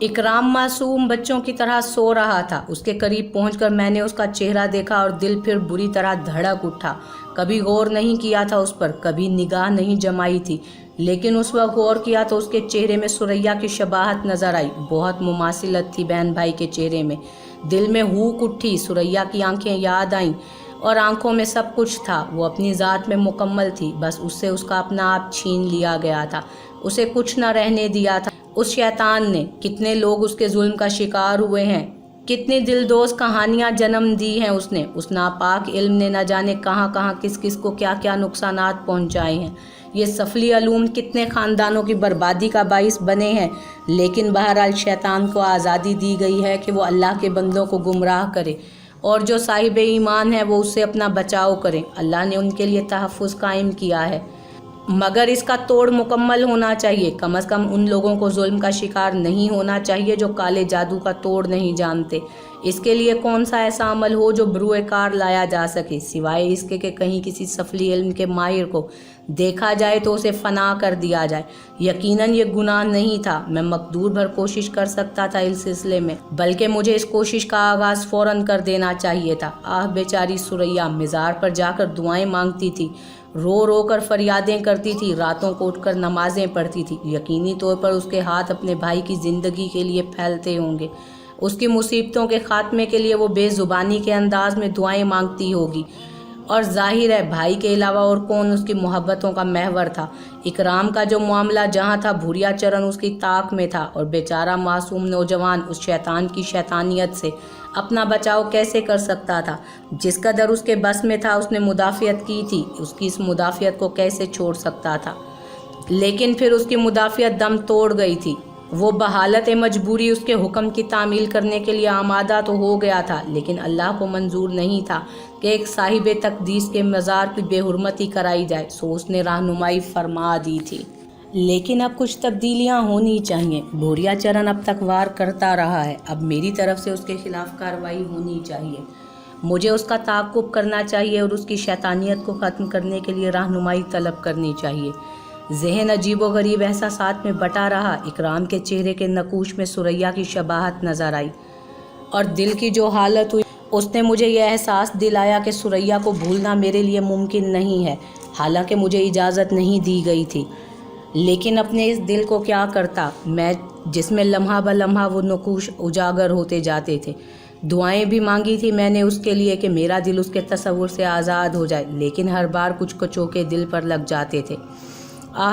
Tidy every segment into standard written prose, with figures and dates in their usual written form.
इकराम मासूम बच्चों की तरह सो रहा था। उसके करीब पहुंचकर मैंने उसका चेहरा देखा और दिल फिर बुरी तरह धड़क उठा। कभी गौर नहीं किया था उस पर, कभी निगाह नहीं जमाई थी, लेकिन उस वक्त गौर किया तो उसके चेहरे में सुरैया की शबाहत नजर आई। बहुत मुमासिलत थी बहन भाई के चेहरे में। दिल में हूक उठी। सुरैया की आंखें याद आईं और आंखों में सब कुछ था। वो अपनी ज़ात में मुकम्मल थी, बस उससे उसका अपना आप छीन लिया गया था। उसे कुछ न रहने दिया था उस शैतान ने। कितने लोग उसके जुल्म का शिकार हुए हैं, कितनी दिलदोज़ कहानियां जन्म दी हैं उसने। उस नापाक इल्म ने न जाने कहाँ कहाँ किस किस को क्या क्या नुकसानात पहुंचाए हैं। ये सफली अलूम कितने ख़ानदानों की बर्बादी का बाइस बने हैं। लेकिन बहरहाल शैतान को आज़ादी दी गई है कि वो अल्लाह के बंदों को गुमराह करे और जो साहिब ईमान है वो उससे अपना बचाव करें। अल्लाह ने उनके लिए तहफ़्फ़ुज़ कायम किया है, मगर इसका तोड़ मुकम्मल होना चाहिए। कम अज़ कम उन लोगों को जुल्म का शिकार नहीं होना चाहिए जो काले जादू का तोड़ नहीं जानते। इसके लिए कौन सा ऐसा अमल हो जो बरूए कार लाया जा सके, सिवाय इसके कि कहीं किसी सफली इल्म के माहिर को देखा जाए तो उसे फना कर दिया जाए। यकीनन ये गुनाह नहीं था। मैं मकदूर भर कोशिश कर सकता था इस सिलसिले में, बल्कि मुझे इस कोशिश का आगाज़ फ़ौरन कर देना चाहिए था। आह बेचारी सुरैया मिज़ार पर जाकर दुआएं मांगती थी, रो रो कर फरियादें करती थी, रातों को उठकर नमाजें पढ़ती थी। यकीनी तौर पर उसके हाथ अपने भाई की ज़िंदगी के लिए फैलते होंगे। उसकी मुसीबतों के ख़ात्मे के लिए वो बेज़ुबानी के अंदाज में दुआएं मांगती होगी। और जाहिर है भाई के अलावा और कौन उसकी मोहब्बतों का महवर था। इकराम का जो मामला जहाँ था, भूरिया चरण उसकी ताक में था और बेचारा मासूम नौजवान उस शैतान की शैतानियत से अपना बचाव कैसे कर सकता था। जिस कदर उसके बस में था उसने मुदाफ़ियत की थी, उसकी इस मुदाफ़ियत को कैसे छोड़ सकता था। लेकिन फिर उसकी मुदाफ़ियत दम तोड़ गई थी। वो बहालत मजबूरी उसके हुक्म की तामील करने के लिए आमादा तो हो गया था, लेकिन अल्लाह को मंजूर नहीं था कि एक साहिब तकदीस के मज़ार की बेहुरमती कराई जाए, सो उसने रहनुमाई फरमा दी थी। लेकिन अब कुछ तब्दीलियां होनी चाहिए। भूरिया चरण अब तक वार करता रहा है, अब मेरी तरफ से उसके खिलाफ कार्रवाई होनी चाहिए। मुझे उसका ताक़ुब करना चाहिए और उसकी शैतानियत को ख़त्म करने के लिए रहनुमाई तलब करनी चाहिए। ज़हन अजीबो गरीब एहसासात में बटा रहा। इकराम के चेहरे के नकूश में सुरैया की शबाहत नज़र आई और दिल की जो हालत हुई उसने मुझे यह एहसास दिलाया कि सुरैया को भूलना मेरे लिए मुमकिन नहीं है, हालांकि मुझे इजाज़त नहीं दी गई थी। लेकिन अपने इस दिल को क्या करता मैं, जिसमें लम्हा ब लम्हा वो नकूश उजागर होते जाते थे। दुआएं भी मांगी थी मैंने उसके लिए कि मेरा दिल उसके तसव्वुर से आज़ाद हो जाए, लेकिन हर बार कुछ कचोके दिल पर लग जाते थे।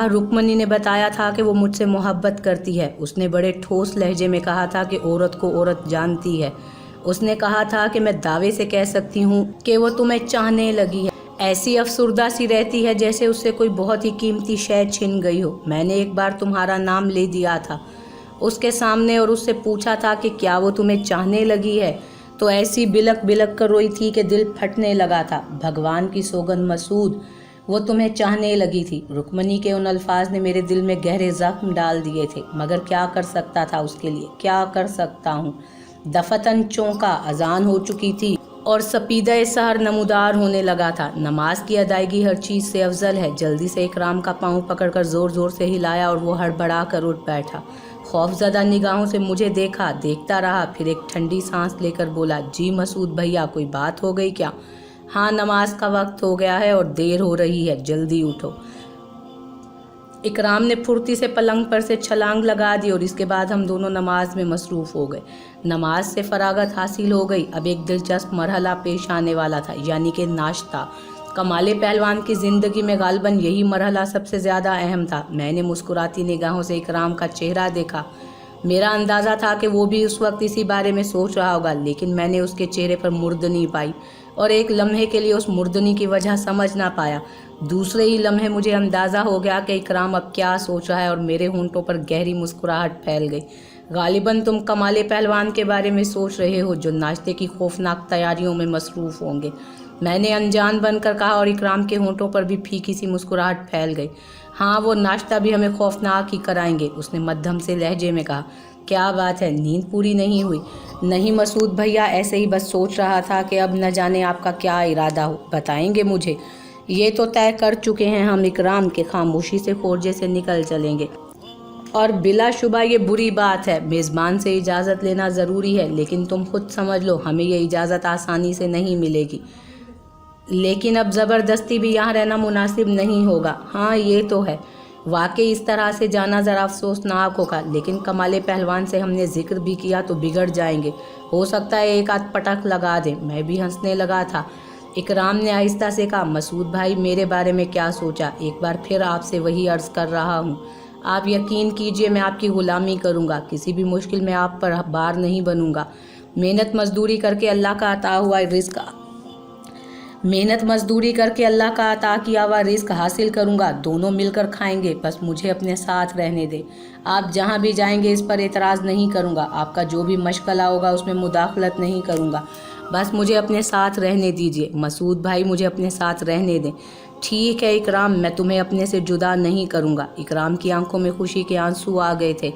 रुक्मनी ने बताया था कि वो मुझसे मोहब्बत करती है। उसने बड़े ठोस लहजे में कहा था कि औरत को औरत जानती है। उसने कहा था कि मैं दावे से कह सकती हूँ कि वो तुम्हें चाहने लगी है। ऐसी अफसुर्दा सी रहती है जैसे उससे कोई बहुत ही कीमती शय छिन गई हो। मैंने एक बार तुम्हारा नाम ले दिया था उसके सामने और उससे पूछा था कि क्या वो तुम्हें चाहने लगी है, तो ऐसी बिलक बिलक कर रोई थी कि दिल फटने लगा था। भगवान की सौगंध मसूद, वो तुम्हें चाहने लगी थी। रुक्मनी के उन अल्फाज ने मेरे दिल में गहरे ज़ख्म डाल दिए थे, मगर क्या कर सकता था उसके लिए, क्या कर सकता हूँ। दफतन चौंका, अजान हो चुकी थी और सपीदा सहर नमूदार होने लगा था। नमाज की अदायगी हर चीज़ से अफजल है। जल्दी से इकराम का पाँव पकड़कर ज़ोर ज़ोर से हिलाया और वो हड़बड़ा कर उठ बैठा। खौफज़दा निगाहों से मुझे देखता रहा, फिर एक ठंडी सांस लेकर बोला, जी मसूद भैया, कोई बात हो गई क्या? हाँ, नमाज का वक्त हो गया है और देर हो रही है, जल्दी उठो। इकराम ने फुर्ती से पलंग पर से छलांग लगा दी और इसके बाद हम दोनों नमाज में मसरूफ़ हो गए। नमाज से फरागत हासिल हो गई। अब एक दिलचस्प मरहला पेश आने वाला था, यानी कि नाश्ता। कमाले पहलवान की ज़िंदगी में गालबन यही मरहला सबसे ज़्यादा अहम था। मैंने मुस्कुराती निगाहों से इकराम का चेहरा देखा। मेरा अंदाज़ा था कि वो भी उस वक्त इसी बारे में सोच रहा होगा, लेकिन मैंने उसके चेहरे पर मुर्दनी पाई और एक लम्हे के लिए उस मुर्दनी की वजह समझ ना पाया। दूसरे ही लम्हे मुझे अंदाज़ा हो गया कि इकराम अब क्या सोच रहा है और मेरे होंठों पर गहरी मुस्कुराहट फैल गई। गालिबन तुम कमाले पहलवान के बारे में सोच रहे हो जो नाश्ते की खौफनाक तैयारियों में मसरूफ़ होंगे, मैंने अनजान बनकर कहा और इकराम के होंठों पर भी फीकी सी मुस्कुराहट फैल गई। हाँ, वो नाश्ता भी हमें खौफनाक ही कराएंगे, उसने मध्यम से लहजे में कहा। क्या बात है, नींद पूरी नहीं हुई? नहीं मसूद भैया, ऐसे ही बस सोच रहा था कि अब न जाने आपका क्या इरादा हो, बताएंगे मुझे? ये तो तय कर चुके हैं हम इकराम के खामोशी से खोरजे से निकल चलेंगे। اور بلا شبہ یہ بری بات ہے، میزبان سے اجازت لینا ضروری ہے، لیکن تم خود سمجھ لو ہمیں یہ اجازت آسانی سے نہیں ملے گی۔ لیکن اب زبردستی بھی یہاں رہنا مناسب نہیں ہوگا۔ ہاں یہ تو ہے، واقعی اس طرح سے جانا ذرا افسوسناک ہوگا، لیکن کمال پہلوان سے ہم نے ذکر بھی کیا تو بگڑ جائیں گے، ہو سکتا ہے ایک آدھ پٹک لگا دیں۔ میں بھی ہنسنے لگا تھا۔ اکرام نے آہستہ سے کہا، مسعود بھائی میرے بارے میں کیا سوچا؟ ایک بار پھر آپ سے وہی عرض کر رہا ہوں، آپ یقین کیجئے میں آپ کی غلامی کروں گا، کسی بھی مشکل میں آپ پر بار نہیں بنوں گا۔ محنت مزدوری کر کے اللہ کا عطا کیا ہوا رزق حاصل کروں گا، دونوں مل کر کھائیں گے، بس مجھے اپنے ساتھ رہنے دیں۔ آپ جہاں بھی جائیں گے اس پر اعتراض نہیں کروں گا، آپ کا جو بھی مشغلہ ہوگا اس میں مداخلت نہیں کروں گا، بس مجھے اپنے ساتھ رہنے دیجیے۔ مسعود بھائی مجھے اپنے ساتھ رہنے دیں۔ ٹھیک ہے اکرام، میں تمہیں اپنے سے جدا نہیں کروں گا۔ اکرام کی آنکھوں میں خوشی کے آنسو آ گئے تھے،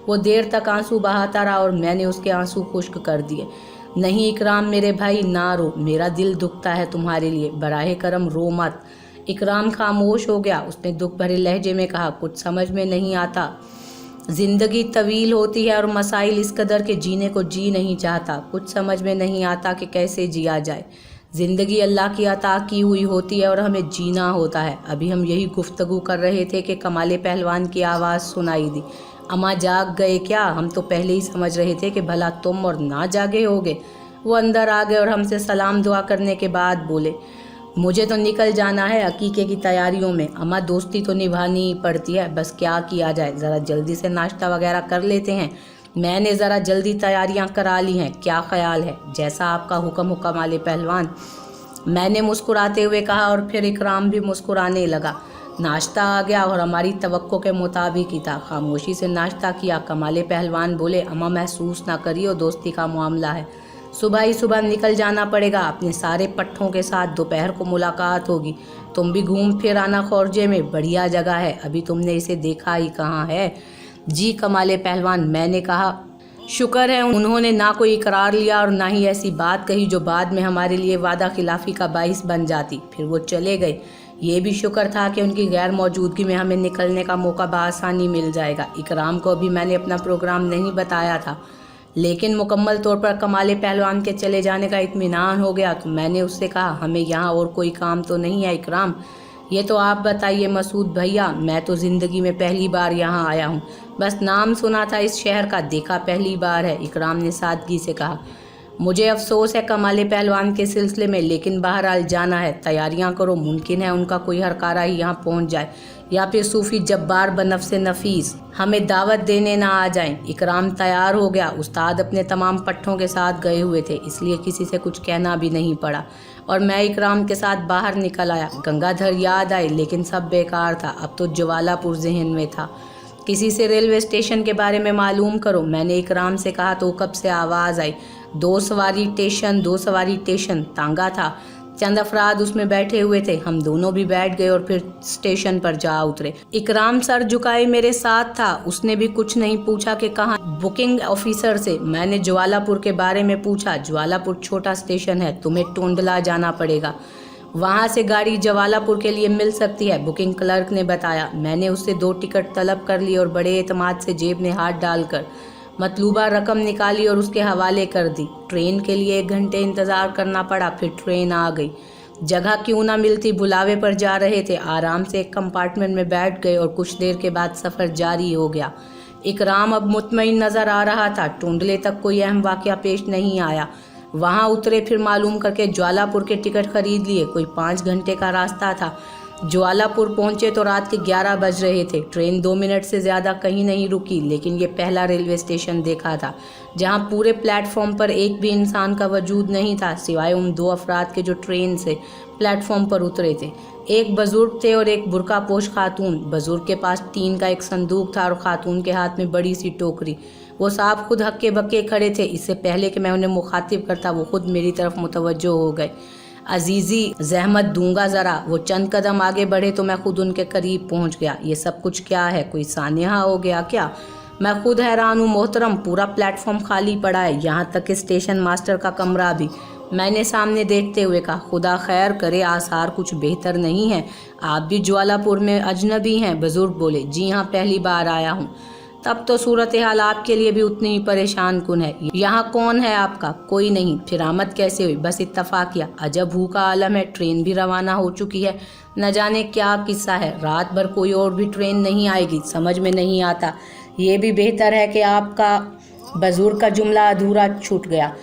وہ دیر تک آنسو بہاتا رہا اور میں نے اس کے آنسو خشک کر دیے۔ نہیں اکرام میرے بھائی، نہ رو، میرا دل دکھتا ہے تمہارے لیے، براہ کرم رو مت۔ اکرام خاموش ہو گیا، اس نے دکھ بھرے لہجے میں کہا، کچھ سمجھ میں نہیں آتا، زندگی طویل ہوتی ہے اور مسائل اس قدر کہ جینے کو جی نہیں چاہتا، کچھ سمجھ میں نہیں آتا کہ کیسے جیا جائے۔ زندگی اللہ کی عطا کی ہوئی ہوتی ہے اور ہمیں جینا ہوتا ہے۔ ابھی ہم یہی گفتگو کر رہے تھے کہ کمال پہلوان کی آواز سنائی دی، اماں جاگ گئے کیا؟ ہم تو پہلے ہی سمجھ رہے تھے کہ بھلا تم اور نہ جاگے ہوگے۔ وہ اندر آ گئے اور ہم سے سلام دعا کرنے کے بعد بولے، مجھے تو نکل جانا ہے عقیقے کی تیاریوں میں، اماں دوستی تو نبھانی ہی پڑتی ہے، بس کیا کیا جائے، ذرا جلدی سے ناشتہ وغیرہ کر لیتے ہیں۔ میں نے ذرا جلدی تیاریاں کرا لی ہیں، کیا خیال ہے؟ جیسا آپ کا حکم ہو کمال پہلوان، میں نے مسکراتے ہوئے کہا، اور پھر اکرام بھی مسکرانے لگا۔ ناشتہ آ گیا اور ہماری توقع کے مطابق ہی تھا۔ خاموشی سے ناشتہ کیا۔ کمال پہلوان بولے، اماں محسوس نہ کریو، دوستی کا معاملہ ہے، صبح ہی صبح نکل جانا پڑے گا، اپنے سارے پٹھوں کے ساتھ دوپہر کو ملاقات ہوگی، تم بھی گھوم پھر آنا خورجے میں، بڑھیا جگہ ہے، ابھی تم نے اسے دیکھا ہی کہاں ہے؟ جی کمال پہلوان، میں نے کہا، شکر ہے انہوں نے نہ کوئی اقرار لیا اور نہ ہی ایسی بات کہی جو بعد میں ہمارے لیے وعدہ خلافی کا باعث بن جاتی۔ پھر وہ چلے گئے، یہ بھی شکر تھا کہ ان کی غیر موجودگی میں ہمیں نکلنے کا موقع بآسانی مل جائے گا۔ اکرام کو ابھی میں نے اپنا پروگرام نہیں بتایا تھا، لیکن مکمل طور پر کمال پہلوان کے چلے جانے کا اطمینان ہو گیا تو میں نے اس سے کہا، ہمیں یہاں اور کوئی کام تو نہیں ہے اکرام؟ یہ تو آپ بتائیے مسعود بھیا، میں تو زندگی میں پہلی بار یہاں آیا ہوں، بس نام سنا تھا اس شہر کا، دیکھا پہلی بار ہے۔ اکرام نے سادگی سے کہا، مجھے افسوس ہے کمال پہلوان کے سلسلے میں، لیکن بہرحال جانا ہے، تیاریاں کرو، ممکن ہے ان کا کوئی ہرکارہ ہی یہاں پہنچ جائے، یا پھر صوفی جبار بنفس نفیس ہمیں دعوت دینے نہ آ جائیں۔ اکرام تیار ہو گیا، استاد اپنے تمام پٹھوں کے ساتھ گئے ہوئے تھے، اس لیے کسی سے کچھ کہنا بھی نہیں پڑا، اور میں اکرام کے ساتھ باہر نکل آیا۔ گنگا دھر یاد آئی، لیکن سب بیکار تھا، اب تو جوالا پور ذہن میں تھا۔ کسی سے ریلوے اسٹیشن کے بارے میں معلوم کرو، میں نے اکرام سے کہا تو کب سے آواز آئی، 2 سواری ٹیشن تانگا تھا، چند افراد اس میں بیٹھے ہوئے تھے، ہم دونوں بھی بیٹھ گئے اور پھر اسٹیشن پر جا اترے۔ اکرام سر جھکائے میرے ساتھ تھا، اس نے بھی کچھ نہیں پوچھا کہ کہاں، بکنگ آفیسر سے میں نے جوالا پور کے بارے میں پوچھا، جوالا پور چھوٹا اسٹیشن ہے، تمہیں ٹونڈلا جانا پڑے گا، وہاں سے گاڑی جوالا پور کے لیے مل سکتی ہے، بکنگ کلرک نے بتایا۔ میں نے اس سے 2 ٹکٹ طلب کر لی اور بڑے اعتماد سے جیب میں ہاتھ ڈال کر مطلوبہ رقم نکالی اور اس کے حوالے کر دی۔ ٹرین کے لیے 1 گھنٹے انتظار کرنا پڑا، پھر ٹرین آ گئی، جگہ کیوں نہ ملتی، بلاوے پر جا رہے تھے، آرام سے ایک کمپارٹمنٹ میں بیٹھ گئے اور کچھ دیر کے بعد سفر جاری ہو گیا۔ اکرام اب مطمئن نظر آ رہا تھا، ٹونڈلے تک کوئی اہم واقعہ پیش نہیں آیا، وہاں اترے، پھر معلوم کر کے جوالا پور کے ٹکٹ خرید لیے، کوئی 5 گھنٹے کا راستہ تھا۔ جوالا پور پہنچے تو رات کے 11 بج رہے تھے، ٹرین 2 منٹ سے زیادہ کہیں نہیں رکی، لیکن یہ پہلا ریلوے اسٹیشن دیکھا تھا جہاں پورے پلیٹ فارم پر ایک بھی انسان کا وجود نہیں تھا سوائے ان 2 افراد کے جو ٹرین سے پلیٹ فارم پر اترے تھے۔ ایک بزرگ تھے اور ایک برقع پوش خاتون، بزرگ کے پاس ٹین کا ایک صندوق تھا اور خاتون کے ہاتھ میں بڑی سی ٹوکری۔ وہ صاحب خود ہکے بکے کھڑے تھے، اس سے پہلے کہ میں انہیں مخاطب کرتا وہ خود میری طرف متوجہ ہو گئے۔ عزیزی زحمت دوں گا ذرا، وہ چند قدم آگے بڑھے تو میں خود ان کے قریب پہنچ گیا۔ یہ سب کچھ کیا ہے، کوئی سانحہ ہو گیا کیا؟ میں خود حیران ہوں محترم، پورا پلیٹ فارم خالی پڑا ہے، یہاں تک کہ اسٹیشن ماسٹر کا کمرہ بھی۔ میں نے سامنے دیکھتے ہوئے کہا، خدا خیر کرے، آثار کچھ بہتر نہیں ہیں، آپ بھی جوالا پور میں اجنبی ہیں؟ بزرگ بولے، جی ہاں، پہلی بار آیا ہوں۔ तब तो सूरत हाल आपके लिए भी उतनी ही परेशान कुन है। यहाँ कौन है आपका? कोई नहीं। फिर आमद कैसे हुई? बस इत्तफाक किया। अजब हू का आलम है, ट्रेन भी रवाना हो चुकी है। न जाने क्या किस्सा है, रात भर कोई और भी ट्रेन नहीं आएगी, समझ में नहीं आता। ये भी बेहतर है कि आपका बुजुर्ग का जुमला अधूरा छूट गया।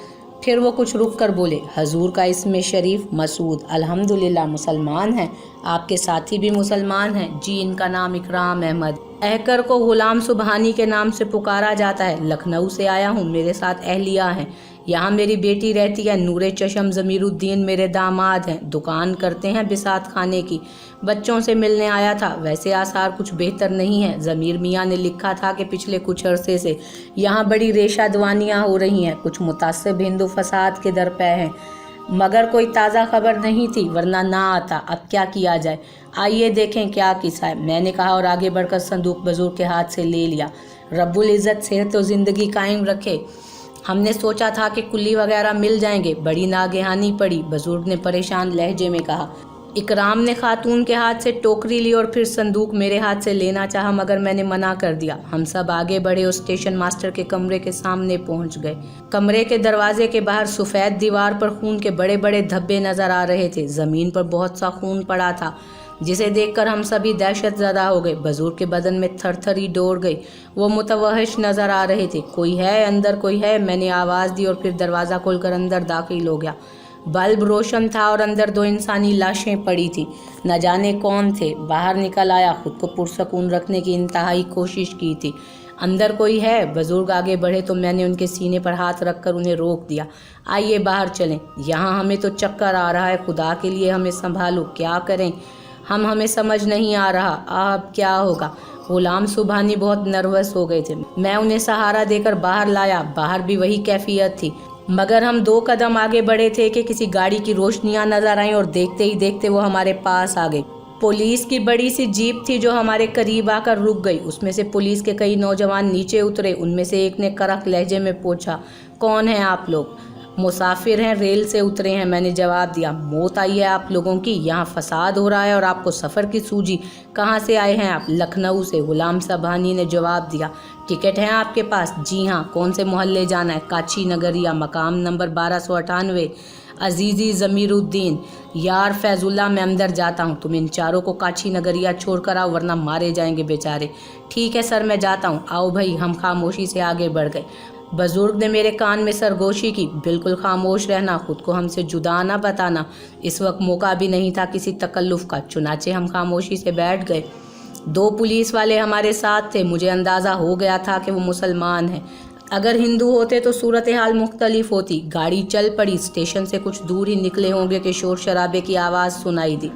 फिर वो कुछ रुक कर बोले, हजूर का इसमें शरीफ मसूद अल्हम्दुलिल्लाह मुसलमान हैं। आपके साथी भी मुसलमान हैं? जी, इनका नाम इकराम अहमद। अहकर को गुलाम सुबहानी के नाम से पुकारा जाता है। लखनऊ से आया हूँ, मेरे साथ अहलिया हैं। यहाँ मेरी बेटी रहती है, नूरे चशम ज़मीरुद्दीन मेरे दामाद हैं, दुकान करते हैं बिसात खाने की। बच्चों से मिलने आया था। वैसे आसार कुछ बेहतर नहीं है। ज़मीर मियाँ ने लिखा था कि पिछले कुछ अरसे से यहाँ बड़ी रेशा दवानियाँ हो रही हैं, कुछ मुतासिब हिंदू फसाद के दरपे हैं, मगर कोई ताज़ा खबर नहीं थी, वरना ना आता। अब क्या किया जाए, आइए देखें क्या किस्सा है, मैंने कहा और आगे बढ़कर संदूक बुजुर्ग के हाथ से ले लिया। रब्बुल इज़्ज़त सेहत तो ज़िंदगी कायम रखे। हमने सोचा था कि कुल्ली वगैरह मिल जाएंगे, बड़ी नागहानी पड़ी, बुजुर्ग ने परेशान लहजे में कहा। इकराम ने खातून के हाथ से टोकरी ली और फिर संदूक मेरे हाथ से लेना चाहा, मगर मैंने मना कर दिया। हम सब आगे बढ़े और स्टेशन मास्टर के कमरे के सामने पहुंच गए। कमरे के दरवाजे के बाहर सफ़ेद दीवार पर खून के बड़े बड़े धब्बे नजर आ रहे थे। ज़मीन पर बहुत सा खून पड़ा था, जिसे देखकर हम सभी दहशत ज़दा हो गए। बुजुर्ग के बदन में थरथरी दौड़ गई, वो मुतवहश नज़र आ रहे थे। कोई है अंदर, कोई है, मैंने आवाज़ दी और फिर दरवाज़ा खोलकर अंदर दाखिल हो गया। बल्ब रोशन था और अंदर दो इंसानी लाशें पड़ी थी। न जाने कौन थे। बाहर निकल आया, खुद को पुरसकून रखने की इंतहाई कोशिश की थी। अंदर कोई है? बुजुर्ग आगे बढ़े तो मैंने उनके सीने पर हाथ रखकर उन्हें रोक दिया। आइए बाहर चलें, यहाँ हमें तो चक्कर आ रहा है, खुदा के लिए हमें संभालो, क्या करें हमें समझ नहीं आ रहा। अब क्या होगा? गुलाम सुबहानी बहुत नर्वस हो गए थे। मैं उन्हें सहारा देकर बाहर लाया। बाहर भी वही कैफियत थी, मगर हम 2 कदम आगे बढ़े थे कि किसी गाड़ी की रोशनियां नजर आईं और देखते ही देखते वो हमारे पास आ गई। पुलिस की बड़ी सी जीप थी जो हमारे करीब आकर रुक गई। उसमें से पुलिस के कई नौजवान नीचे उतरे। उनमें से एक ने कड़क लहजे में पूछा, कौन हैं आप लोग? मुसाफिर हैं, रेल से उतरे हैं, मैंने जवाब दिया। मौत आई है आप लोगों की? यहाँ फसाद हो रहा है और आपको सफ़र की सूझी। कहाँ से आए हैं आप? लखनऊ से, गुलाम सुबहानी ने जवाब दिया। टिकट है आपके पास? जी हाँ। कौन से मोहल्ले जाना है? काची नगरिया, मकाम नंबर 1298, अजीज़ी ज़मीरुद्दीन। यार फैजुल्ला, मैं अंदर जाता हूँ, तुम इन चारों को काची नगरिया छोड़ कर आओ, वरना मारे जाएंगे बेचारे। ठीक है सर, मैं जाता हूँ, आओ भाई। हम खामोशी से आगे बढ़ गए। बुजुर्ग ने मेरे कान में सरगोशी की, बिल्कुल खामोश रहना, खुद को हमसे जुदा ना बताना। इस वक्त मौका भी नहीं था किसी तकल्लुफ़ का, चुनाचे हम खामोशी से बैठ गए। 2 पुलिस वाले हमारे साथ थे। मुझे अंदाज़ा हो गया था कि वो मुसलमान हैं। अगर हिंदू होते तो सूरत हाल मुख्तलिफ होती। गाड़ी चल पड़ी। स्टेशन से कुछ दूर ही निकले होंगे कि शोर शराबे की आवाज़ सुनाई दी।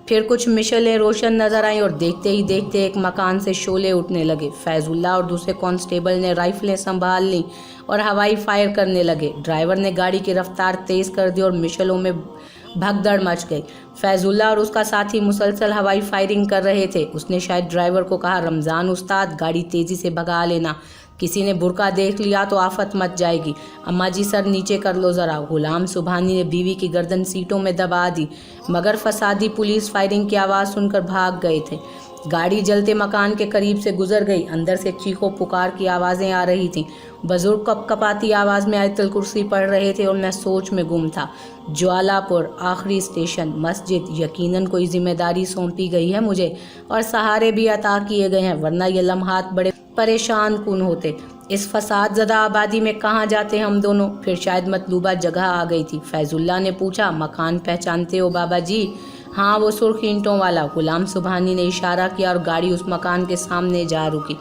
फिर कुछ मिशलें रोशन नजर आईं और देखते ही देखते एक मकान से शोले उठने लगे। फैजुल्ला और दूसरे कांस्टेबल ने राइफलें संभाल लीं और हवाई फायर करने लगे। ड्राइवर ने गाड़ी की रफ्तार तेज़ कर दी और मिशलों में भगदड़ मच गई। फैजुल्ला और उसका साथी मुसलसल हवाई फायरिंग कर रहे थे। उसने शायद ड्राइवर को कहा, रमज़ान उस्ताद, गाड़ी तेज़ी से भगा लेना, किसी ने बुरका देख लिया तो आफत मच जाएगी। अम्मा जी, सर नीचे कर लो ज़रा। गुलाम सुबहानी ने बीवी की गर्दन सीटों में दबा दी, मगर फसादी पुलिस फायरिंग की आवाज़ सुनकर भाग गए थे। गाड़ी जलते मकान के करीब से गुजर गई। अंदर से चीखों पुकार की आवाज़ें आ रही थीं। बुजुर्ग कपकपाती आवाज़ में आयतुल कुर्सी पढ़ रहे थे और मैं सोच में गुम था। ज्वालापुर, आखिरी स्टेशन, मस्जिद। यकीनन कोई जिम्मेदारी सौंपी गई है मुझे और सहारे भी अता किए गए हैं, वरना ये लम्हात बड़े परेशान कुन होते। इस फसाद ज़दा आबादी में कहाँ जाते हम दोनों? फिर शायद मतलूबा जगह आ गई थी। फैजुल्ला ने पूछा, मकान पहचानते हो बाबा जी? हाँ, वो सुर्ख ईंटों वाला। गुलाम सुबहानी ने इशारा किया और गाड़ी उस मकान के सामने जा रुकी।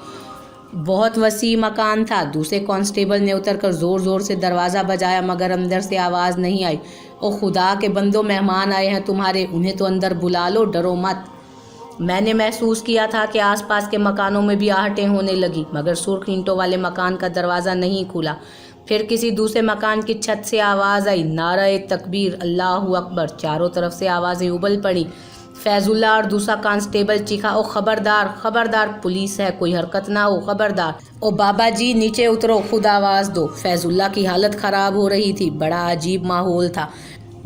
बहुत वसी मकान था। दूसरे कांस्टेबल ने उतरकर ज़ोर ज़ोर से दरवाज़ा बजाया, मगर अंदर से आवाज़ नहीं आई। ओ खुदा के बंदो, मेहमान आए हैं तुम्हारे, उन्हें तो अंदर बुला लो, डरो मत। मैंने महसूस किया था कि आसपास के मकानों में भी आहटें होने लगी, मगर सुर्ख ईंटों वाले मकान का दरवाज़ा नहीं खुला। फिर किसी दूसरे मकान की छत से आवाज़ आई, नारे तकबीर, अल्लाहु अकबर। चारों तरफ से आवाज़ें उबल पड़ी। फैजुल्ला और दूसरा कांस्टेबल चीखा, ओ खबरदार खबरदार, पुलिस है, कोई हरकत ना हो, खबरदार। ओ बाबा जी नीचे उतरो, खुद आवाज़ दो। फैजुल्ला की हालत ख़राब हो रही थी। बड़ा अजीब माहौल था।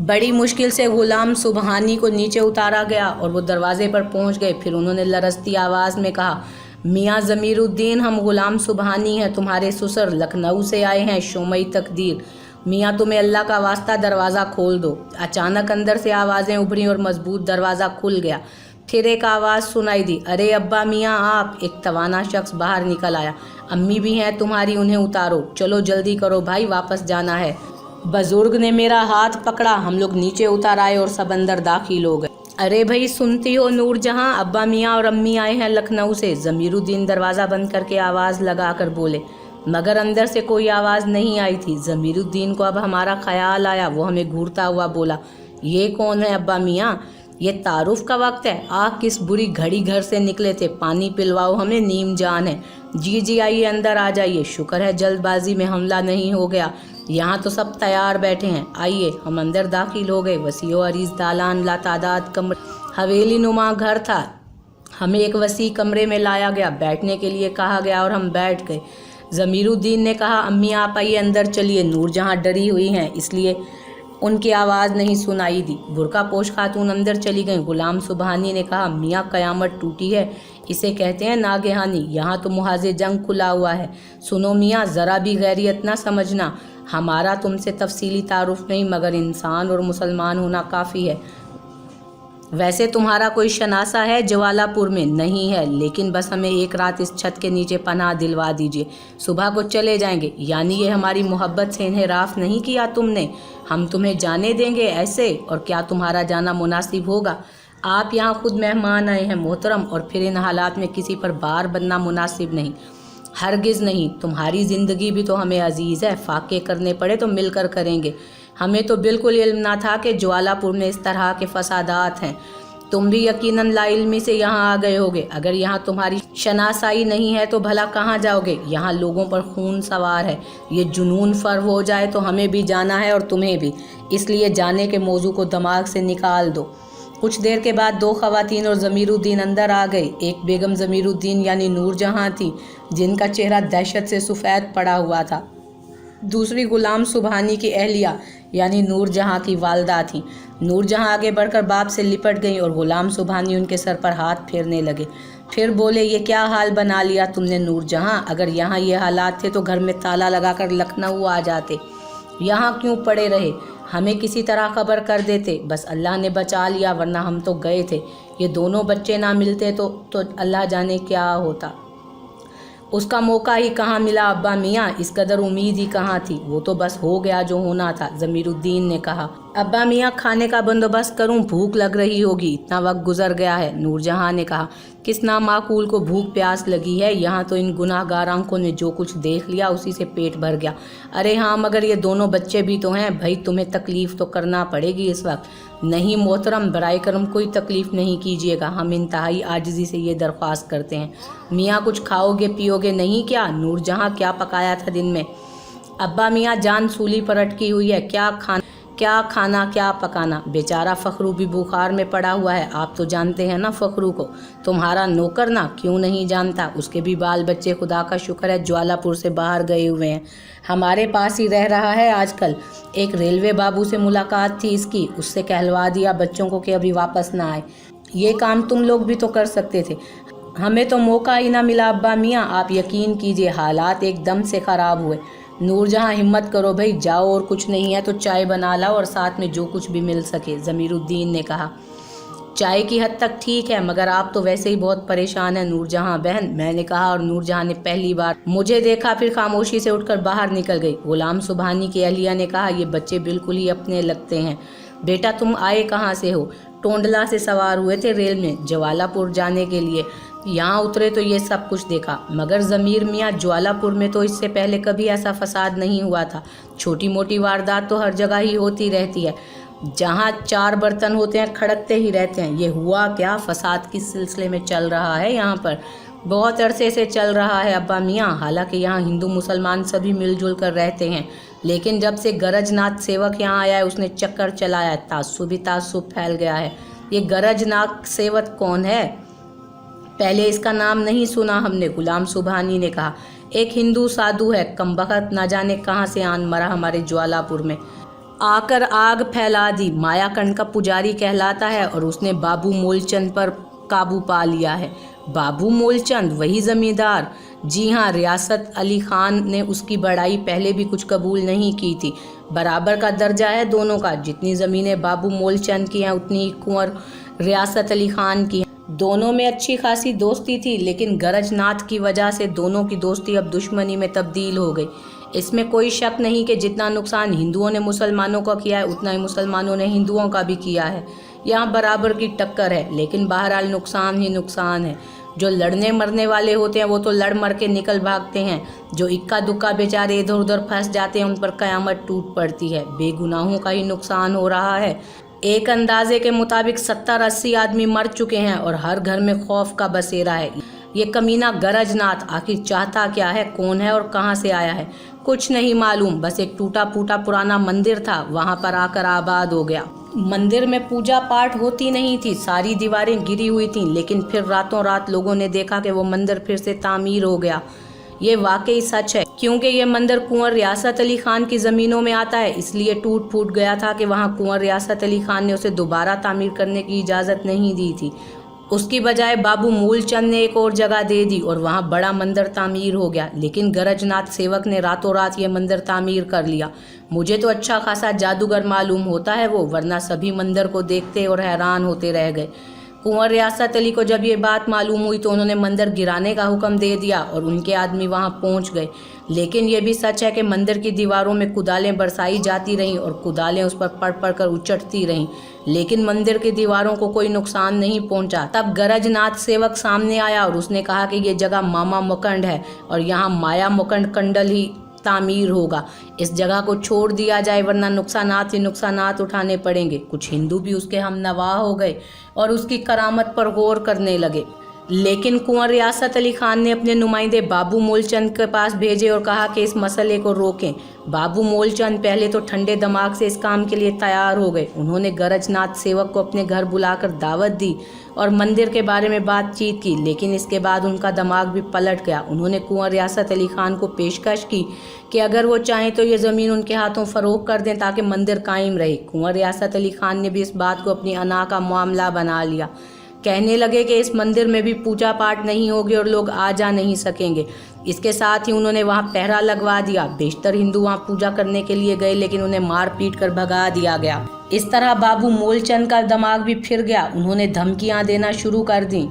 बड़ी मुश्किल से गुलाम सुबहानी को नीचे उतारा गया और वो दरवाजे पर पहुंच गए। फिर उन्होंने लरजती आवाज़ में कहा, मियाँ ज़मीरुद्दीन, हम ग़ुलाम सुबहानी हैं, तुम्हारे ससुर लखनऊ से आए हैं, शोमई तकदीर। मियाँ तुम्हें अल्लाह का वास्ता दरवाज़ा खोल दो। अचानक अंदर से आवाज़ें उभरी और मजबूत दरवाज़ा खुल गया। फिर एक आवाज़ सुनाई दी, अरे अब्बा मियाँ आप। एक तवाना शख्स बाहर निकल आया। अम्मी भी हैं तुम्हारी, उन्हें उतारो। चलो जल्दी करो भाई, वापस जाना है। बुजुर्ग ने मेरा हाथ पकड़ा, हम लोग नीचे उतर आए और सब अंदर दाखिल हो गए। अरे भाई सुनती हो नूरजहां, अब्बा मियाँ और अम्मी आए हैं लखनऊ से। ज़मीरुद्दीन दरवाज़ा बंद करके आवाज़ लगा कर बोले, मगर अंदर से कोई आवाज़ नहीं आई थी। ज़मीरुद्दीन को अब हमारा ख्याल आया। वो हमें घूरता हुआ बोला, ये कौन है अब्बा मियाँ? ये तारुफ का वक्त है। आह किस बुरी घड़ी घर से निकले थे, पानी पिलवाओ हमें, नीम जान है। जी जी आइए अंदर आ जाइए, शुक्र है जल्दबाजी में हमला नहीं हो गया। यहाँ तो सब तैयार बैठे हैं, आइए। हम अंदर दाखिल हो गए। वसीओ अरीज दालान लातादाद कमरे हवेली नुमा घर था। हमें एक वसी कमरे में लाया गया, बैठने के लिए कहा गया और हम बैठ गए। ज़मीरुद्दीन ने कहा, अम्मी आप आइए अंदर चलिए। नूरजहां डरी हुई हैं इसलिए उनकी आवाज़ नहीं सुनाई दी। बुरका पोश खातून अंदर चली गईं। ग़ुलाम सुबहानी ने कहा, मियाँ क़यामत टूटी है, इसे कहते हैं नागहानी। यहाँ तो मुहाज़े जंग खुला हुआ है। सुनो मियाँ, ज़रा भी गैरियत ना समझना। हमारा तुमसे तफसीली तारुफ नहीं, मगर इंसान और मुसलमान होना काफ़ी है। वैसे तुम्हारा कोई शनासा है जवालापुर में? नहीं है, लेकिन बस हमें एक रात इस छत के नीचे पनाह दिलवा दीजिए, सुबह को चले जाएंगे। यानी ये हमारी मोहब्बत से इन्हेराफ नहीं किया तुमने? हम तुम्हें जाने देंगे ऐसे? और क्या तुम्हारा जाना मुनासिब होगा? आप यहाँ खुद मेहमान आए हैं मोहतरम, और फिर इन हालात में किसी पर बार बनना मुनासिब नहीं, हरगिज़ नहीं। तुम्हारी ज़िंदगी भी तो हमें अजीज़ है, फाके करने पड़े तो मिलकर करेंगे। हमें तो बिल्कुल इल्म ना था कि ज्वालापुर में इस तरह के फसादात हैं। तुम भी यकीनन लाइल्मी से यहाँ आ गए होगे। अगर यहाँ तुम्हारी शनासाई नहीं है तो भला कहाँ जाओगे? यहाँ लोगों पर खून सवार है। ये जुनून फर्व हो जाए तो हमें भी जाना है और तुम्हें भी, इसलिए जाने के मौजू को दिमाग से निकाल दो। कुछ देर के बाद दो ख़वातीन और ज़मीरुद्दीन अंदर आ गई। एक बेगम ज़मीरुद्दीन यानी नूरजहां थी, जिनका चेहरा दहशत से सफ़ेद पड़ा हुआ था। दूसरी ग़ुलाम सुबहानी की अहलिया यानी नूरजहां की वालदा थी। नूरजहां आगे बढ़कर बाप से लिपट गईं और ग़ुलाम सुबहानी उनके सर पर हाथ फेरने लगे। फिर बोले, ये क्या हाल बना लिया तुमने नूरजहां? अगर यहाँ ये हालात थे तो घर में ताला लगाकर लखनऊ आ जाते। यहाँ क्यों पड़े रहे? हमें किसी तरह खबर कर देते। बस अल्लाह ने बचा लिया, वरना हम तो गए थे। ये दोनों बच्चे ना मिलते तो अल्लाह जाने क्या होता। उसका मौका ही कहाँ मिला अब्बा मियाँ, इस कदर उम्मीद ही कहाँ थी। वो तो बस हो गया जो होना था। ज़मीरुद्दीन ने कहा, अब्बा मियाँ खाने का बंदोबस्त करूँ, भूख लग रही होगी, इतना वक्त गुजर गया है। नूरजहां ने कहा, किस नामाकूल को भूख प्यास लगी है? यहाँ तो इन गुनाहगार आंखों ने जो कुछ देख लिया उसी से पेट भर गया। अरे हाँ, मगर ये दोनों बच्चे भी तो हैं भाई, तुम्हें तकलीफ़ तो करना पड़ेगी इस वक्त। नहीं मोहतरम, बराए करम कोई तकलीफ़ नहीं कीजिएगा, हम इंतहाई आजिज़ी से ये दरख्वास्त करते हैं। मियाँ कुछ खाओगे पियोगे नहीं क्या? नूरजहां, क्या पकाया था दिन में? अब्बा मियाँ, जान सूली पर अटकी हुई है, क्या खाना क्या पकाना। बेचारा फ़खरू भी बुखार में पड़ा हुआ है। आप तो जानते हैं ना फ़खरू को, तुम्हारा नौकर ना, क्यों नहीं जानता। उसके भी बाल बच्चे खुदा का शुक्र है ज्वालापुर से बाहर गए हुए हैं, हमारे पास ही रह रहा है आजकल। एक रेलवे बाबू से मुलाकात थी इसकी, उससे कहलवा दिया बच्चों को कि अभी वापस ना आए। ये काम तुम लोग भी तो कर सकते थे, हमें तो मौका ही ना मिला अब्बा मियाँ। आप यकीन कीजिए हालात एकदम से ख़राब हुए। नूरजहां, हिम्मत करो भाई, जाओ, और कुछ नहीं है तो चाय बना लाओ और साथ में जो कुछ भी मिल सके। ज़मीरुद्दीन ने कहा, चाय की हद तक ठीक है, मगर आप तो वैसे ही बहुत परेशान हैं नूरजहां बहन, मैंने कहा, और नूरजहां ने पहली बार मुझे देखा, फिर खामोशी से उठकर बाहर निकल गई। ग़ुलाम सुबहानी की अहलिया ने कहा, ये बच्चे बिल्कुल ही अपने लगते हैं। बेटा तुम आए कहाँ से हो? टोंडला से सवार हुए थे रेल में ज्वालापुर जाने के लिए, यहाँ उतरे तो ये सब कुछ देखा। मगर ज़मीर मियाँ, ज्वालापुर में तो इससे पहले कभी ऐसा फसाद नहीं हुआ था। छोटी मोटी वारदात तो हर जगह ही होती रहती है, जहाँ चार बर्तन होते हैं खड़कते ही रहते हैं। ये हुआ क्या? फसाद किस सिलसिले में चल रहा है यहाँ पर? बहुत अरसे से चल रहा है अब्बा मियाँ। हालांकि यहाँ हिंदू मुसलमान सभी मिलजुल कर रहते हैं, लेकिन जब से गरजनाथ सेवक यहाँ आया है उसने चक्कर चलाया, तासुब ही तासुब फैल गया है। ये गरजनाथ सेवक कौन है? पहले इसका नाम नहीं सुना हमने। ग़ुलाम सुबहानी ने कहा, एक हिंदू साधु है, कमबख्त ना जाने कहाँ से आन मरा हमारे ज्वालापुर में, आकर आग फैला दी। मायाकंड का पुजारी कहलाता है और उसने बाबू मूलचंद पर काबू पा लिया है। बाबू मूलचंद वही जमींदार? जी हाँ, रियासत अली खान ने उसकी बड़ाई पहले भी कुछ कबूल नहीं की थी। बराबर का दर्जा है दोनों का। जितनी ज़मीनें बाबू मूलचंद की हैं उतनी ही कुंवर रियासत अली खान की हैं। दोनों में अच्छी खासी दोस्ती थी, लेकिन गरजनाथ की वजह से दोनों की दोस्ती अब दुश्मनी में तब्दील हो गई। इसमें कोई शक नहीं कि जितना नुकसान हिंदुओं ने मुसलमानों का किया है उतना ही मुसलमानों ने हिंदुओं का भी किया है। यहाँ बराबर की टक्कर है, लेकिन बहरहाल नुकसान ही नुकसान है। जो लड़ने मरने वाले होते हैं वो तो लड़ मर के निकल भागते हैं। जो इक्का दुक्का बेचारे इधर उधर फंस जाते हैं उन पर कयामत टूट पड़ती है। बेगुनाहों का ही नुकसान हो रहा है। एक अंदाजे के मुताबिक 70-80 आदमी मर चुके हैं और हर घर में खौफ का बसेरा है। ये कमीना गरजनाथ आखिर चाहता क्या है, कौन है और कहाँ से आया है, कुछ नहीं मालूम। बस एक टूटा फूटा पुराना मंदिर था, वहाँ पर आकर आबाद हो गया। मंदिर में पूजा पाठ होती नहीं थी, सारी दीवारें गिरी हुई थीं, लेकिन फिर रातों रात लोगों ने देखा कि वो मंदिर फिर से तामीर हो गया। ये वाकई सच है, क्योंकि ये मंदिर कुंवर रियासत अली खान की ज़मीनों में आता है, इसलिए टूट फूट गया था कि वहाँ कुंवर रियासत अली खान ने उसे दोबारा तामीर करने की इजाज़त नहीं दी थी। उसकी बजाय बाबू मूलचंद ने एक और जगह दे दी और वहाँ बड़ा मंदिर तामीर हो गया। लेकिन गरजनाथ सेवक ने रातों रात ये मंदिर तामीर कर लिया। मुझे तो अच्छा खासा जादूगर मालूम होता है वो, वरना सभी मंदिर को देखते और हैरान होते रह गए। कुंवर रियासत अली को जब ये बात मालूम हुई तो उन्होंने मंदिर गिराने का हुक्म दे दिया और उनके आदमी वहाँ पहुँच गए। लेकिन ये भी सच है कि मंदिर की दीवारों में कुदालें बरसाई जाती रहीं और कुदालें उस पर पड़ पड़ कर उचटती रहीं, लेकिन मंदिर की दीवारों को कोई नुकसान नहीं पहुंचा। तब गरजनाथ सेवक सामने आया और उसने कहा कि ये जगह मामा मुकंड है और यहाँ माया मुकंड कंडल ही तामीर होगा। इस जगह को छोड़ दिया जाए, वरना नुकसानात ही नुकसानात उठाने पड़ेंगे। कुछ हिंदू भी उसके हमनवा हो गए और उसकी करामत पर गौर करने लगे। लेकिन कुंवर रियासत अली खान ने अपने नुमाइंदे बाबू मूलचंद के पास भेजे और कहा कि इस मसले को रोकें। बाबू मूलचंद पहले तो ठंडे दिमाग से इस काम के लिए तैयार हो गए। उन्होंने गरजनाथ सेवक को अपने घर बुलाकर दावत दी और मंदिर के बारे में बातचीत की, लेकिन इसके बाद उनका दिमाग भी पलट गया। उन्होंने कुंवर रियासत अली खान को पेशकश की कि अगर वो चाहें तो ये ज़मीन उनके हाथों फ़रोख्त कर दें ताकि मंदिर कायम रहे। कुंवर रियासत अली खान ने भी इस बात को अपनी अना का मामला बना लिया। कहने लगे कि इस मंदिर में भी पूजा पाठ नहीं होगी और लोग आ जा नहीं सकेंगे। इसके साथ ही उन्होंने वहाँ पहरा लगवा दिया। बेशतर हिंदू वहाँ पूजा करने के लिए गए, लेकिन उन्हें मार पीट कर भगा दिया गया। इस तरह बाबू मूलचंद का दिमाग भी फिर गया। उन्होंने धमकियाँ देना शुरू कर दी।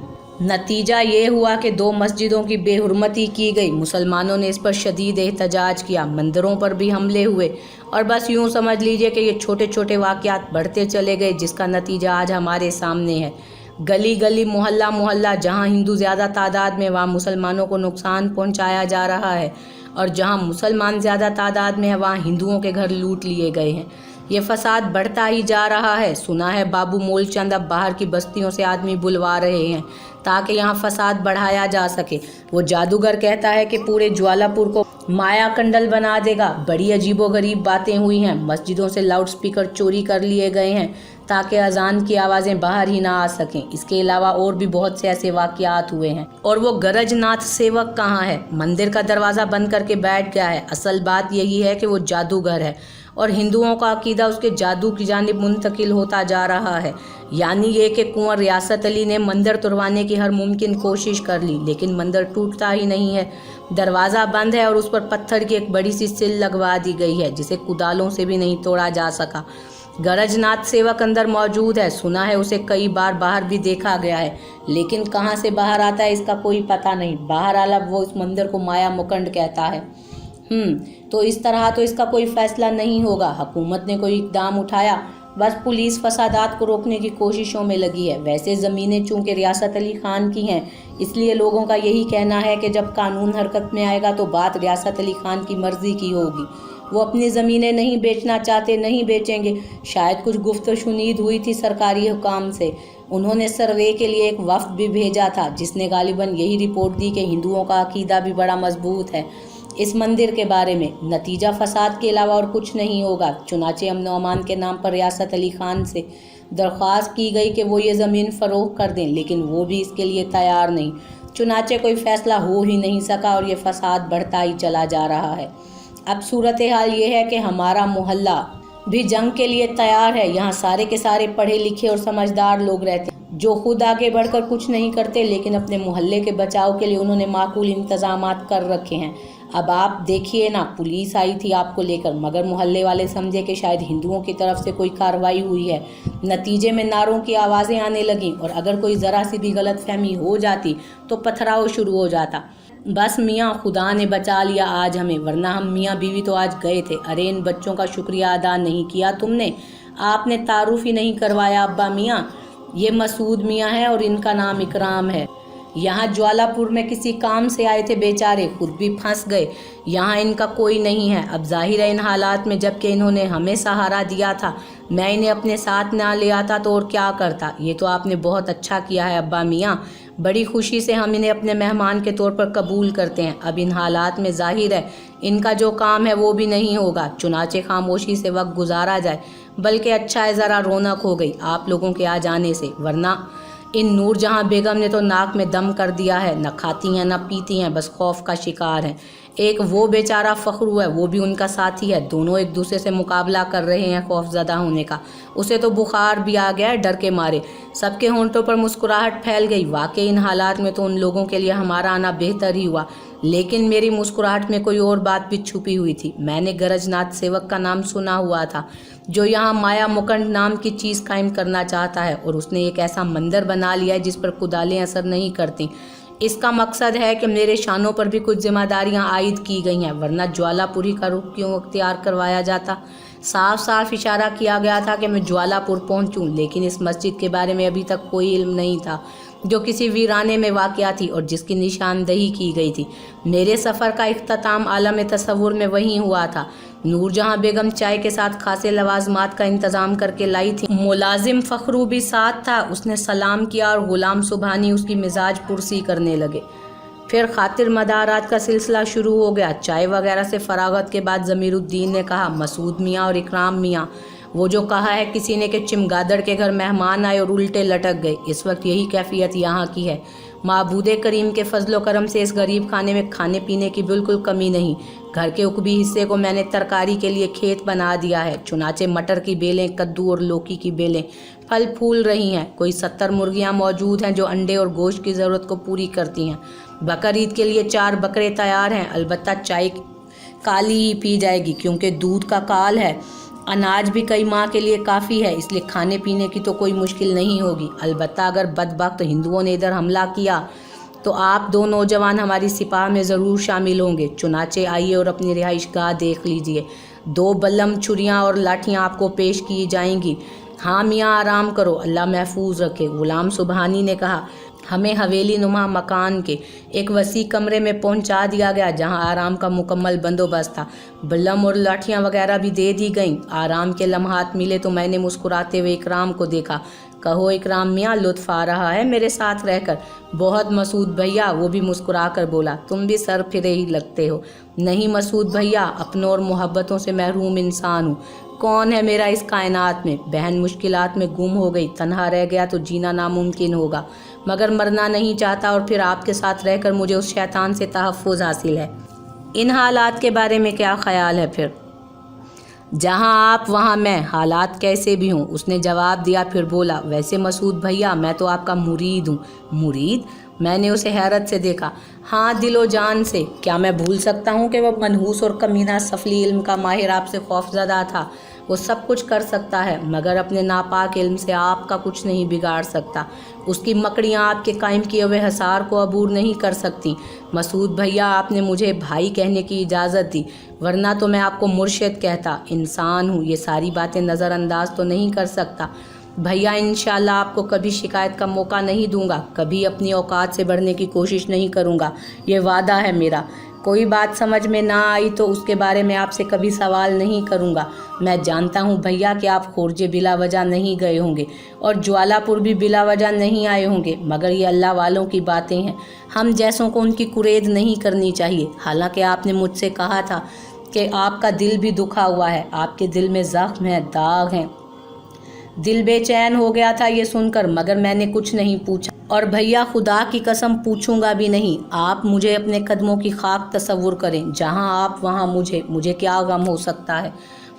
नतीजा ये हुआ कि 2 मस्जिदों की बेहुरमती की गई। मुसलमानों ने इस पर शदीद एहतजाज किया, मंदिरों पर भी हमले हुए और बस यूँ समझ लीजिए कि ये छोटे छोटे वाक़यात बढ़ते चले गए, जिसका नतीजा आज हमारे सामने है। गली गली, मोहल्ला मोहल्ला, जहाँ हिंदू ज़्यादा तादाद में वहाँ मुसलमानों को नुकसान पहुँचाया जा रहा है, और जहाँ मुसलमान ज़्यादा तादाद में है वहाँ हिंदुओं के घर लूट लिए गए हैं। ये फसाद बढ़ता ही जा रहा है। सुना है बाबू मूलचंद अब बाहर की बस्तियों से आदमी बुलवा रहे हैं ताकि यहाँ फसाद बढ़ाया जा सके। वो जादूगर कहता है कि पूरे ज्वालापुर को माया कंडल बना देगा। बड़ी अजीबोगरीब बातें हुई हैं। मस्जिदों से लाउड स्पीकर चोरी कर लिए गए हैं ताकि अजान की आवाज़ें बाहर ही ना आ सकें। इसके अलावा और भी बहुत से ऐसे वाक़यात हुए हैं। और वो गरजनाथ सेवक कहाँ है? मंदिर का दरवाज़ा बंद करके बैठ गया है। असल बात यही है कि वो जादूगर है और हिंदुओं का अकीदा उसके जादू की जानिब मुंतकिल होता जा रहा है। यानी ये कि कुंवर रियासत अली ने मंदिर तुड़वाने की हर मुमकिन कोशिश कर ली, लेकिन मंदिर टूटता ही नहीं है। दरवाज़ा बंद है और उस पर पत्थर की एक बड़ी सी सिल लगवा दी गई है जिसे कुदालों से भी नहीं तोड़ा जा सका। गरजनाथ सेवक अंदर मौजूद है। सुना है उसे कई बार बाहर भी देखा गया है, लेकिन कहाँ से बाहर आता है इसका कोई पता नहीं। बहरहाल अब वो इस मंदिर को माया मुकंड कहता है। तो इस तरह तो इसका कोई फैसला नहीं होगा। हुकूमत ने कोई इकदाम उठाया, बस पुलिस फसादात को रोकने की कोशिशों में लगी है। वैसे ज़मीनें चूँकि रियासत अली खान की हैं, इसलिए लोगों का यही कहना है कि जब कानून हरकत में आएगा तो बात रियासत अली खान की मर्ज़ी की होगी। वो अपनी ज़मीनें नहीं बेचना चाहते, नहीं बेचेंगे। शायद कुछ गुफ्त शुनीद हुई थी सरकारी हुकाम से। उन्होंने सर्वे के लिए एक वफ्द भी भेजा था जिसने गालिबन यही रिपोर्ट दी कि हिंदुओं का अकीदा भी बड़ा मजबूत है इस मंदिर के बारे में। नतीजा फसाद के अलावा और कुछ नहीं होगा। चुनाचे अमन अमान के नाम पर रियासत अली खान से दरख्वास्त की गई कि वो ये ज़मीन फ़रोख्त कर दें, लेकिन वो भी इसके लिए तैयार नहीं। चुनाचे कोई फ़ैसला हो ही नहीं सका और ये फसाद बढ़ता ही चला जा रहा है। अब सूरत हाल ये है कि हमारा मोहल्ला भी जंग के लिए तैयार है। यहाँ सारे के सारे पढ़े लिखे और समझदार लोग रहते हैं। जो खुद आगे बढ़कर कुछ नहीं करते, लेकिन अपने मोहल्ले के बचाव के लिए उन्होंने माकूल इंतजामात कर रखे हैं। अब आप देखिए ना, पुलिस आई थी आपको लेकर, मगर मोहल्ले वाले समझे कि शायद हिंदुओं की तरफ से कोई कार्रवाई हुई है। नतीजे में नारों की आवाज़ें आने लगीं और अगर कोई ज़रा सी भी गलतफहमी हो जाती तो पथराव शुरू हो जाता। बस मियाँ, खुदा ने बचा लिया आज हमें, वरना हम मियाँ बीवी तो आज गए थे। अरे इन बच्चों का शुक्रिया अदा नहीं किया तुमने, आपने तारुफ ही नहीं करवाया। अब्बा मियाँ, ये मसूद मियाँ है और इनका नाम इकराम है। यहाँ ज्वालापुर में किसी काम से आए थे बेचारे, खुद भी फंस गए। यहाँ इनका कोई नहीं है। अब जाहिर है इन हालात में, जबकि इन्होंने हमें सहारा दिया था, मैं इन्हें अपने साथ ना ले आता तो और क्या करता। ये तो आपने बहुत अच्छा किया है अब्बा मियाँ, बड़ी खुशी से हम इन्हें अपने मेहमान के तौर पर कबूल करते हैं। अब इन हालात में जाहिर है इनका जो काम है वो भी नहीं होगा, चुनाचे खामोशी से वक्त गुजारा जाए। बल्कि अच्छा है ज़रा रौनक हो गई आप लोगों के आ जाने से, वरना इन नूरजहां बेगम ने तो नाक में दम कर दिया है। न खाती हैं न पीती हैं, बस खौफ का शिकार हैं। एक वो बेचारा फखरू है, वो भी उनका साथी है। दोनों एक दूसरे से मुकाबला कर रहे हैं खौफजदा होने का। उसे तो बुखार भी आ गया है डर के मारे। सबके होंठों पर मुस्कुराहट फैल गई। वाकई इन हालात में तो उन लोगों के लिए हमारा आना बेहतर ही हुआ, लेकिन मेरी मुस्कुराहट में कोई और बात भी छुपी हुई थी। मैंने गरजनाथ सेवक का नाम सुना हुआ था, जो यहाँ माया मुकंड नाम की चीज़ कायम करना चाहता है, और उसने एक ऐसा मंदिर बना लिया है जिस पर कुदालें असर नहीं करती। इसका मकसद है कि मेरे शानों पर भी कुछ जिम्मेदारियां आयद की गई हैं, वरना ज्वालापुरी का रुख क्यों अख्तियार करवाया जाता। साफ साफ इशारा किया गया था कि मैं ज्वालापुर पहुंचूं, लेकिन इस मस्जिद के बारे में अभी तक कोई इल्म नहीं था, जो किसी वीराने में वाक़या थी और जिसकी निशानदही की गई थी। मेरे सफ़र का इख्तिताम आलम तसव्वुर में वहीं हुआ था। नूरजहां बेगम चाय के साथ खासे लवाजमात का इंतज़ाम करके लाई थी। मुलाजिम फ़खरू भी साथ था। उसने सलाम किया और ग़ुलाम सुबहानी उसकी मिजाज पुरसी करने लगे। फिर खातिर मदारात का सिलसिला शुरू हो गया। चाय वगैरह से फरागत के बाद ज़मीरुद्दीन ने कहा, मसूद मियाँ और इकराम मियाँ, वो जो कहा है किसी ने कि चिमगादड़ के घर मेहमान आए और उल्टे लटक गए, इस वक्त यही कैफियत यहाँ की है। माबूदे करीम के फजलो करम से इस गरीब खाने में खाने पीने की बिल्कुल कमी नहीं। घर के उकबी हिस्से को मैंने तरकारी के लिए खेत बना दिया है। चुनाचे मटर की बेलें, कद्दू और लौकी की बेलें फल फूल रही हैं। कोई 70 मुर्गियाँ मौजूद हैं जो अंडे और गोश्त की ज़रूरत को पूरी करती हैं। बकर ईद के लिए 4 बकरे तैयार हैं। अलबत्ता चाय काली ही पी जाएगी क्योंकि दूध का काल है। अनाज भी कई माह के लिए काफ़ी है, इसलिए खाने पीने की तो कोई मुश्किल नहीं होगी। अलबत्ता अगर बदबख्त हिंदुओं ने इधर हमला किया तो आप 2 नौजवान हमारी सिपाह में ज़रूर शामिल होंगे। चुनाचे आइए और अपनी रिहाइशगाह देख लीजिए। 2 बल्लम, छुरियाँ और लाठियाँ आपको पेश की जाएंगी। हाँ मियाँ, आराम करो, अल्लाह महफूज रखे। ग़ुलाम सुबहानी ने कहा। हमें हवेली नुमा मकान के एक वसी कमरे में पहुंचा दिया गया, जहां आराम का मुकम्मल बंदोबस्त था। बल्लम और लाठियां वगैरह भी दे दी गईं। आराम के लम्हात मिले तो मैंने मुस्कुराते हुए इकराम को देखा। कहो इकराम मियाँ, लुत्फ़ आ रहा है मेरे साथ रहकर। बहुत मसूद भैया, वो भी मुस्कुरा कर बोला। तुम भी सर फिरे ही लगते हो। नहीं मसूद भैया, अपनों और मोहब्बतों से महरूम इंसान हूँ। कौन है मेरा इस कायनात में? बहन मुश्किलात में गुम हो गई, तन्हा रह गया तो जीना नामुमकिन होगा, मगर मरना नहीं चाहता, और फिर आपके साथ रहकर मुझे उस शैतान से तहफ़्फ़ुज़ हासिल है। इन हालात के बारे में क्या ख्याल है फिर? जहाँ आप वहाँ मैं, हालात कैसे भी हों, उसने जवाब दिया। फिर बोला, वैसे मसूद भैया, मैं तो आपका मुरीद हूँ। मुरीद? मैंने उसे हैरत से देखा। हाँ, दिलो जान से। क्या मैं भूल सकता हूँ कि वह मनहूस और कमीना सफली इल्म का माहिर आपसे खौफज़दा था? वो सब कुछ कर सकता है, मगर अपने नापाक इल्म से आपका कुछ नहीं बिगाड़ सकता। उसकी मकड़ियाँ आपके कायम किए हुए हसार को अबूर नहीं कर सकती। मसूद भैया, आपने मुझे भाई कहने की इजाज़त दी, वरना तो मैं आपको मुर्शिद कहता। इंसान हूँ, ये सारी बातें नज़रअंदाज तो नहीं कर सकता। भैया, इंशाल्लाह आपको कभी शिकायत का मौका नहीं दूंगा, कभी अपनी औकात से बढ़ने की कोशिश नहीं करूंगा, ये वादा है मेरा। कोई बात समझ में ना आई तो उसके बारे में आपसे कभी सवाल नहीं करूंगा। मैं जानता हूं भैया कि आप खोरजे बिला वजह नहीं गए होंगे और ज्वालापुर भी बिला वजह नहीं आए होंगे, मगर ये अल्लाह वालों की बातें हैं। हम जैसों को उनकी कुरेद नहीं करनी चाहिए। हालांकि आपने मुझसे कहा था कि आपका दिल भी दुखा हुआ है, आपके दिल में ज़ख्म है, दाग हैं। दिल बेचैन हो गया था ये सुनकर, मगर मैंने कुछ नहीं पूछा, और भैया खुदा की कसम पूछूंगा भी नहीं। आप मुझे अपने कदमों की खाक तसव्वुर करें, जहां आप वहां मुझे क्या गम हो सकता है।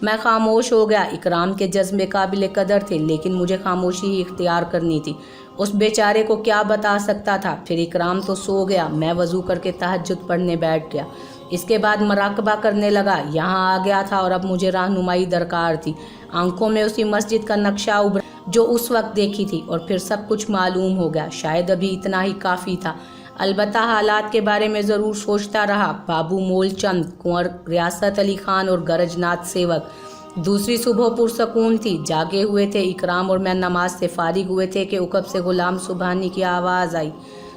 मैं खामोश हो गया। इकराम के जज्बे काबिल कदर थे, लेकिन मुझे खामोशी ही इख्तियार करनी थी। उस बेचारे को क्या बता सकता था। फिर इकराम तो सो गया, मैं वज़ू करके तहज्जुद पढ़ने बैठ गया। इसके बाद मराकबा करने लगा। यहाँ आ गया था और अब मुझे रहनुमाई दरकार थी। आंखों में उसी मस्जिद का नक्शा उभरा जो उस वक्त देखी थी, और फिर सब कुछ मालूम हो गया। शायद अभी इतना ही काफ़ी था। अलबत्ता हालात के बारे में ज़रूर सोचता रहा। बाबू मोलचंद, कुंवर रियासत अली खान और गरजनाथ सेवक। दूसरी सुबह पुरसकून थी। जागे हुए थे। इकराम और मैं नमाज से फारिग हुए थे कि उकब से गुलाम सुबहानी की आवाज़ आई।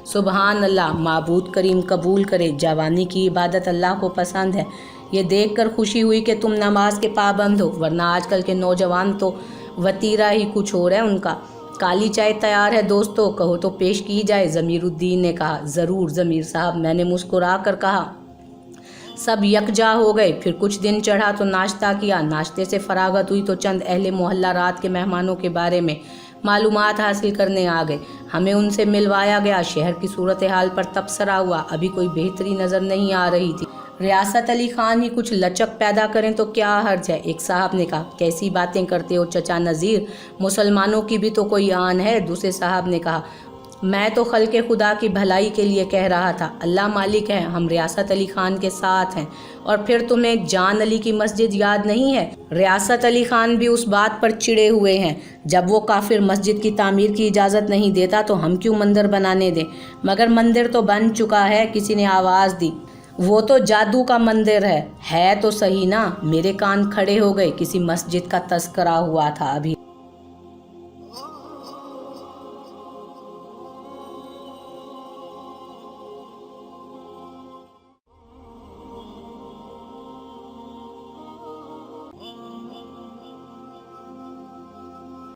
सुबहान अल्लाह, माबूद करीम कबूल करे, जवानी की इबादत अल्लाह को पसंद है। ये देखकर खुशी हुई कि तुम नमाज के पाबंद हो, वरना आजकल के नौजवान तो वतीरा ही कुछ और है उनका। काली चाय तैयार है दोस्तों, कहो तो पेश की जाए, ज़मीरुद्दीन ने कहा। ज़रूर ज़मीर साहब, मैंने मुस्कुरा कर कहा। सब यकजा हो गए। फिर कुछ दिन चढ़ा तो नाश्ता किया। नाश्ते से फरागत हुई तो चंद अहले मोहल्ला रात के मेहमानों के बारे में मालूमात हासिल करने आ गए। हमें उनसे मिलवाया गया। शहर की सूरत हाल पर तबसरा हुआ। अभी कोई बेहतरी नज़र नहीं आ रही थी। रियासत अली खान ही कुछ लचक पैदा करें तो क्या हर्ज है। एक साहब ने कहा, कैसी बातें करते हो चचा नज़ीर, मुसलमानों की भी तो कोई आन है। दूसरे साहब ने कहा, मैं तो खल्के खुदा की भलाई के लिए कह रहा था। अल्लाह मालिक है, हम रियासत अली खान के साथ हैं। और फिर तुम्हें जान अली की मस्जिद याद नहीं है? रियासत अली खान भी उस बात पर चिड़े हुए हैं। जब वो काफिर मस्जिद की तामीर की इजाज़त नहीं देता तो हम क्यों मंदिर बनाने दें? मगर मंदिर तो बन चुका है, किसी ने आवाज़ दी। वो तो जादू का मंदिर है तो सही ना। मेरे कान खड़े हो गए। किसी मस्जिद का तस्करा हुआ था अभी।